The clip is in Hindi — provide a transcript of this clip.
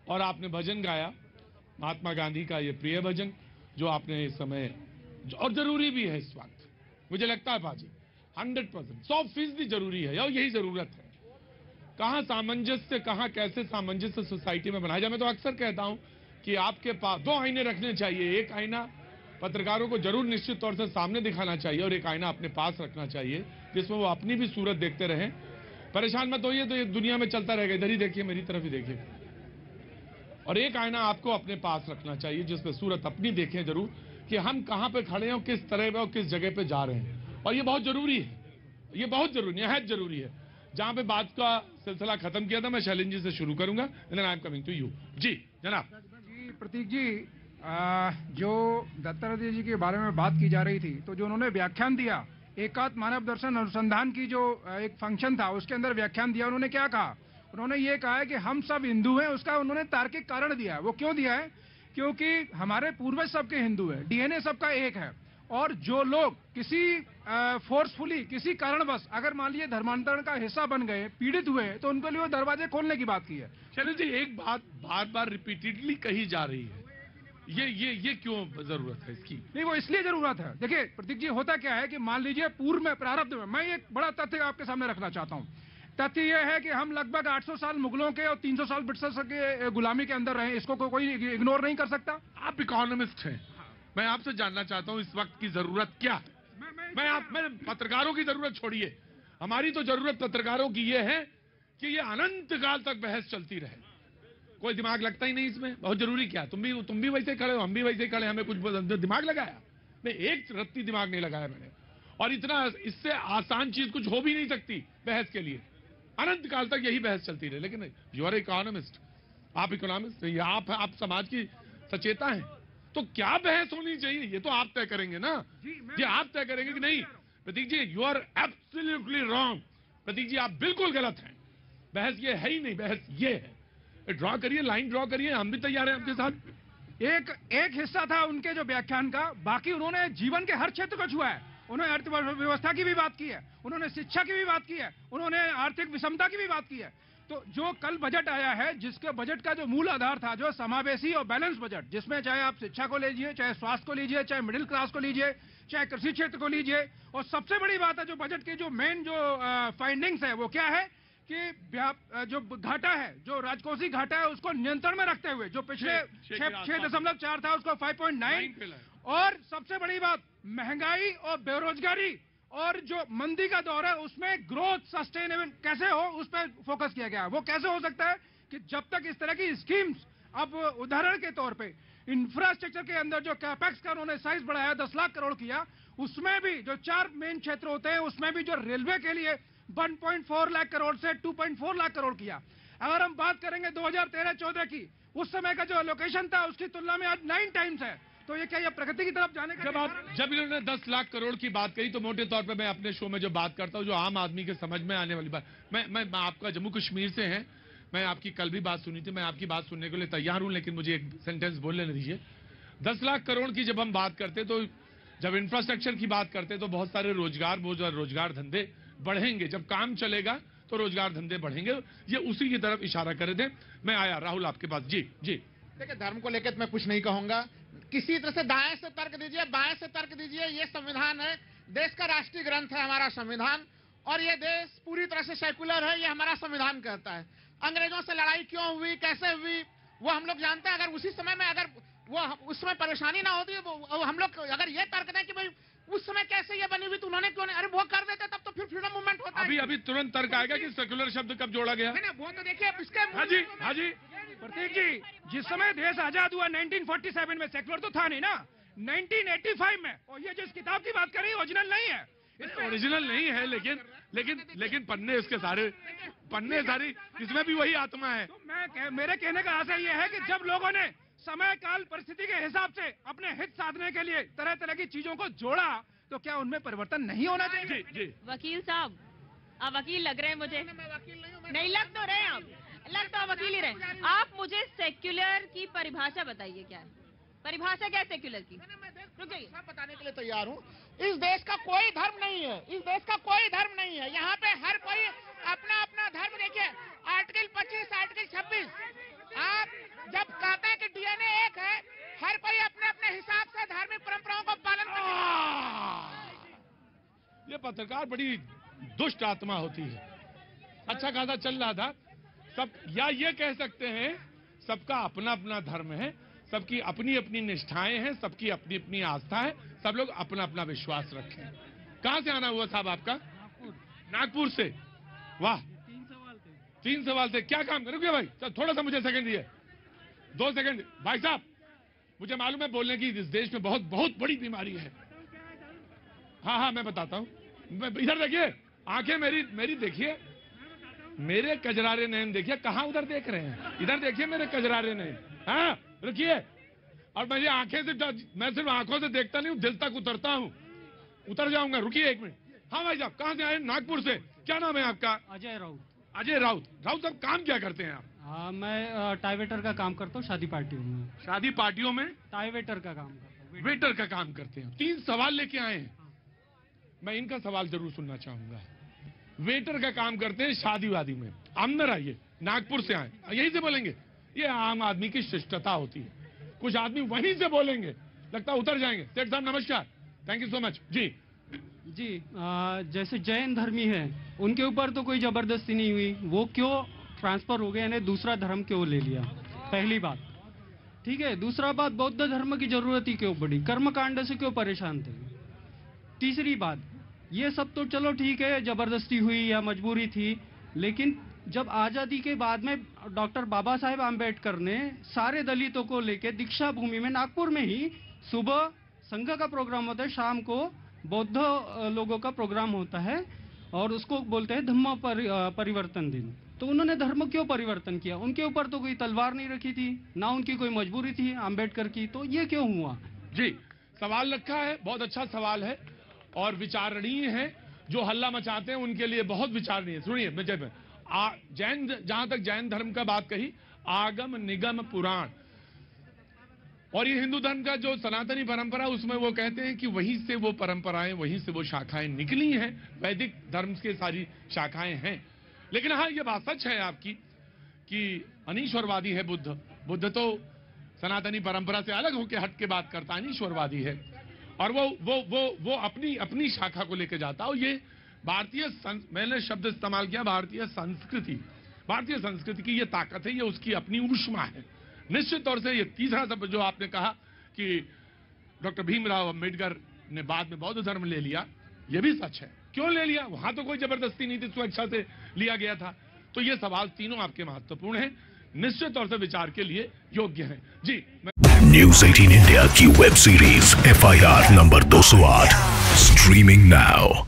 और आपने भजन गाया महात्मा गांधी का, ये प्रिय भजन जो आपने इस समय, और जरूरी भी है इस वक्त, मुझे लगता है बाजी 100%, 100% जरूरी है और यही जरूरत है। कहां सामंजस्य, कहां कैसे सामंजस्य सोसाइटी में बनाया जाए। मैं तो अक्सर कहता हूं कि आपके पास 2 आईने रखने चाहिए, एक आईना पत्रकारों को जरूर निश्चित तौर से सामने दिखाना चाहिए और एक आईना अपने पास रखना चाहिए जिसमें वो अपनी भी सूरत देखते रहें। परेशान मत होइए, तो ये दुनिया में चलता रहेगा, इधर ही देखिए, मेरी तरफ ही देखिए। और एक आईना आपको अपने पास रखना चाहिए जिसमें सूरत अपनी देखें जरूर कि हम कहां पे खड़े हैं और किस तरह पे और किस जगह पे जा रहे हैं। और ये बहुत जरूरी है, ये बहुत जरूरी, निहायत जरूरी है। जहां पे बात का सिलसिला खत्म किया था, मैं शैलेंद्र जी से शुरू करूंगा, and then I am coming to you. जी जनाब। जी प्रतीक जी, जो दत्तात्रेय जी के बारे में बात की जा रही थी, तो जो उन्होंने व्याख्यान दिया, एकात्म मानव दर्शन अनुसंधान की जो एक फंक्शन था उसके अंदर व्याख्यान दिया, उन्होंने क्या कहा? उन्होंने ये कहा है कि हम सब हिंदू हैं। उसका उन्होंने तार्किक कारण दिया है। वो क्यों दिया है? क्योंकि हमारे पूर्वज सबके हिंदू है, डीएनए सबका एक है। और जो लोग किसी फोर्सफुली, किसी कारणवश अगर मान लीजिए धर्मांतरण का हिस्सा बन गए, पीड़ित हुए, तो उनके लिए वो दरवाजे खोलने की बात की है। शैलेंद्र जी, एक बात बार बार रिपीटेडली कही जा रही है, ये क्यों जरूरत है इसकी? नहीं, वो इसलिए जरूरत है। देखिए प्रतीक जी, होता क्या है कि मान लीजिए पूर्व में, प्रारब्ध में, मैं एक बड़ा तथ्य आपके सामने रखना चाहता हूँ। तथ्य यह है कि हम लगभग 800 साल मुगलों के और 300 साल ब्रिटिश के गुलामी के अंदर रहे। इसको कोई इग्नोर नहीं कर सकता। आप इकोनॉमिस्ट हैं, मैं आपसे जानना चाहता हूं इस वक्त की जरूरत क्या है। मैं पत्रकारों की जरूरत छोड़िए, हमारी तो जरूरत पत्रकारों की ये है कि ये अनंत काल तक बहस चलती रहे, कोई दिमाग लगता ही नहीं इसमें। बहुत जरूरी क्या है? तुम भी वैसे खड़े हो, हम भी वैसे खड़े, हमें कुछ दिमाग लगाया? नहीं, एक रत्ती दिमाग नहीं लगाया मैंने। और इतना, इससे आसान चीज कुछ हो भी नहीं सकती बहस के लिए। अनंत काल तक यही बहस चलती रहे। लेकिन यू आर इकोनॉमिस्ट, आप इकोनॉमिस्ट, आप समाज की सचेता हैं, तो क्या बहस होनी चाहिए ये तो आप तय करेंगे ना। जी आप तय करेंगे कि नहीं प्रतीक जी, यू आर एब्सोल्युटली रॉन्ग, प्रतीक जी आप बिल्कुल गलत हैं, बहस ये है ही नहीं, बहस ये है। ड्रॉ करिए, लाइन ड्रॉ करिए, हम भी तैयार हैं आपके साथ। एक हिस्सा था उनके जो व्याख्यान का, बाकी उन्होंने जीवन के हर क्षेत्र को छुआ है। उन्होंने अर्थव्यवस्था की भी बात की है, उन्होंने शिक्षा की भी बात की है, उन्होंने आर्थिक विषमता की भी बात की है। तो जो कल बजट आया है, जिसके बजट का जो मूल आधार था, जो समावेशी और बैलेंस बजट, जिसमें चाहे आप शिक्षा को लीजिए, चाहे स्वास्थ्य को लीजिए, चाहे मिडिल क्लास को लीजिए, चाहे कृषि क्षेत्र को लीजिए, और सबसे बड़ी बात है जो बजट की जो मेन जो फाइंडिंग्स है वो क्या है कि जो घाटा है, जो राजकोषीय घाटा है, उसको नियंत्रण में रखते हुए जो पिछले 6.4 था उसको 5.9, और सबसे बड़ी बात महंगाई और बेरोजगारी और जो मंदी का दौर है उसमें ग्रोथ सस्टेनेबल कैसे हो, उस पर फोकस किया गया है। वो कैसे हो सकता है कि जब तक इस तरह की स्कीम्स, अब उदाहरण के तौर पे इंफ्रास्ट्रक्चर के अंदर जो कैपेक्स का उन्होंने साइज बढ़ाया, 10 लाख करोड़ किया, उसमें भी जो 4 मेन क्षेत्र होते हैं उसमें भी जो रेलवे के लिए 1.4 लाख करोड़ से 2.4 लाख करोड़ किया। अगर हम बात करेंगे 2013-14 की, उस समय का जो एलोकेशन था उसकी तुलना में आज 9 टाइम्स है। तो ये क्या, ये प्रगति की तरफ जाने का? जब इन्होंने 10 लाख करोड़ की बात कही, तो मोटे तौर पे मैं अपने शो में जो बात करता हूं, जो आम आदमी के समझ में आने वाली बात, मैं आपका जम्मू कश्मीर से हैं, मैं आपकी कल भी बात सुनी थी, मैं आपकी बात सुनने के लिए तैयार हूं, लेकिन मुझे एक सेंटेंस बोल लेने दीजिए। 10 लाख करोड़ की जब हम बात करते, तो जब इंफ्रास्ट्रक्चर की बात करते तो बहुत सारे रोजगार धंधे बढ़ेंगे, जब काम चलेगा तो रोजगार धंधे बढ़ेंगे, ये उसी की तरफ इशारा कर रहे थे। मैं आया राहुल आपके पास। जी जी। देखिए, धर्म को लेकर मैं कुछ नहीं कहूंगा, किसी तरह से दाएं से तर्क दीजिए, बाएं से तर्क दीजिए, ये संविधान है, देश का राष्ट्रीय ग्रंथ है हमारा संविधान, और ये देश पूरी तरह से सेकुलर है, ये हमारा संविधान कहता है। अंग्रेजों से लड़ाई क्यों हुई, कैसे हुई, वो हम लोग जानते हैं। अगर उसी समय में, अगर वो उस समय परेशानी ना होती, हम लोग अगर ये तर्क दें कि भाई उस समय कैसे ये बनी हुई, तो उन्होंने क्यों नहीं, अरे वो कर देते तब तो फिर फ्रीडम मूवमेंट होता है। अभी तुरंत तर्क आएगा कि सेकुलर शब्द कब जोड़ा गया? वो तो देखिए इसके। हाँ जी प्रतीक जी, जिस समय देश आजाद हुआ 1947 में, सेकुलर तो था नहीं ना, 1985 में। और ये जिस किताब की बात कर रही है ओरिजिनल नहीं है, ओरिजिनल नहीं है, लेकिन पन्ने इसके सारे पन्ने सारी, इसमें भी वही आत्मा है। तो मेरे कहने का आशय यह है कि जब लोगों ने समय काल परिस्थिति के हिसाब से अपने हित साधने के लिए तरह तरह की चीजों को जोड़ा, तो क्या उनमें परिवर्तन नहीं होना चाहिए? जी जी। वकील साहब, आप वकील लग रहे हैं मुझे। मैं वकील नहीं हूं, नहीं लग तो रहे, आप लग तो वकील ही रहे। आप मुझे सेक्युलर की परिभाषा बताइए, क्या है परिभाषा, क्या है सेक्युलर की? सब बताने के लिए तैयार हूँ। इस देश का कोई धर्म नहीं है, इस देश का कोई धर्म नहीं है, यहाँ पे हर कोई अपना अपना धर्म। देखिए आर्टिकल 25, आर्टिकल 26, आप हर कोई अपने अपने हिसाब से धार्मिक परंपराओं को पालन करे। ये पत्रकार बड़ी दुष्ट आत्मा होती है। अच्छा खासा चल रहा था सब, या ये कह सकते हैं सबका अपना अपना धर्म है, सबकी अपनी अपनी निष्ठाएं हैं, सबकी अपनी अपनी आस्था है, सब लोग अपना अपना विश्वास रखें। कहां से आना हुआ साहब आपका? नागपुर से। वाह, 3 सवाल थे। क्या काम करोगे भाई? चल थोड़ा सा मुझे सेकंड दिए, 2 सेकंड। भाई साहब, मुझे मालूम है बोलने की इस देश में बहुत बहुत बड़ी बीमारी है। हाँ, मैं बताता हूँ। इधर देखिए, आंखें मेरी देखिए, मेरे कजरारे नयन देखिए। कहाँ उधर देख रहे हैं? इधर देखिए मेरे कजरारे नयन। हाँ, रुकिए। और मैं सिर्फ आंखों से देखता नहीं हूँ, दिल तक उतरता हूँ। उतर जाऊंगा, रुकिए 1 मिनट। हाँ भाई साहब, कहाँ से आए? नागपुर से। क्या नाम है आपका? अजय राउत। अजय राउत। राउत साहब, काम क्या करते हैं आप? हाँ, मैं टाई वेटर का काम करता हूँ शादी पार्टियों में। शादी पार्टियों में टाई वेटर का काम करता हूँ। वेटर का काम करते हैं। 3 सवाल लेके आए हैं। मैं इनका सवाल जरूर सुनना चाहूंगा। वेटर का काम करते हैं शादी वादी में। अंदर आइए, नागपुर से आए, यहीं से बोलेंगे। ये आम आदमी की शिष्टता होती है, कुछ आदमी वहीं से बोलेंगे, लगता है उतर जाएंगे। सेठ साहब नमस्कार, थैंक यू सो मच। जी जैसे जैन धर्मी है, उनके ऊपर तो कोई जबरदस्ती नहीं हुई, वो क्यों ट्रांसफर हो गए, यानी दूसरा धर्म क्यों ले लिया? पहली बात, ठीक है। दूसरा बात, बौद्ध धर्म की जरूरत ही क्यों पड़ी? कर्मकांड से क्यों परेशान थे? तीसरी बात, ये सब तो चलो ठीक है, जबरदस्ती हुई या मजबूरी थी, लेकिन जब आजादी के बाद में डॉक्टर बाबा साहेब आम्बेडकर ने सारे दलितों को लेके दीक्षा भूमि में, नागपुर में ही सुबह संघ का प्रोग्राम होता है, शाम को बौद्ध लोगों का प्रोग्राम होता है, और उसको बोलते हैं धम्म परिवर्तन दिन। तो उन्होंने धर्म क्यों परिवर्तन किया? उनके ऊपर तो कोई तलवार नहीं रखी थी, ना उनकी कोई मजबूरी थी आम्बेडकर की, तो ये क्यों हुआ? जी, सवाल रखा है, बहुत अच्छा सवाल है और विचारणीय है। जो हल्ला मचाते हैं उनके लिए बहुत विचारणीय है। सुनिए, जैन, जहां तक जैन धर्म का बात कही, आगम निगम पुराण, और ये हिंदू धर्म का जो सनातनी परंपरा, उसमें वो कहते हैं कि वहीं से वो परंपराएं, वहीं से वो शाखाएं निकली हैं। वैदिक धर्म के सारी शाखाएं हैं। लेकिन हाँ, ये बात सच है आपकी कि अनीश्वरवादी है बुद्ध। बुद्ध तो सनातनी परंपरा से अलग होकर हट के बात करता, अनीश्वरवादी है, और वो अपनी शाखा को लेकर जाता। और ये भारतीय, मैंने शब्द इस्तेमाल किया, भारतीय संस्कृति। भारतीय संस्कृति की ये ताकत है, ये उसकी अपनी ऊष्मा है। निश्चित तौर से ये तीसरा शब्द जो आपने कहा कि डॉक्टर भीमराव अंबेडकर ने बाद में बौद्ध धर्म ले लिया, ये भी सच है। क्यों ले लिया? वहां तो कोई जबरदस्ती नहीं थी, स्वेच्छा से लिया गया था। तो ये सवाल तीनों आपके महत्वपूर्ण हैं, निश्चित तौर से विचार के लिए योग्य हैं। जी, न्यूज़ 18 इंडिया की web series FIR number 208 streaming now.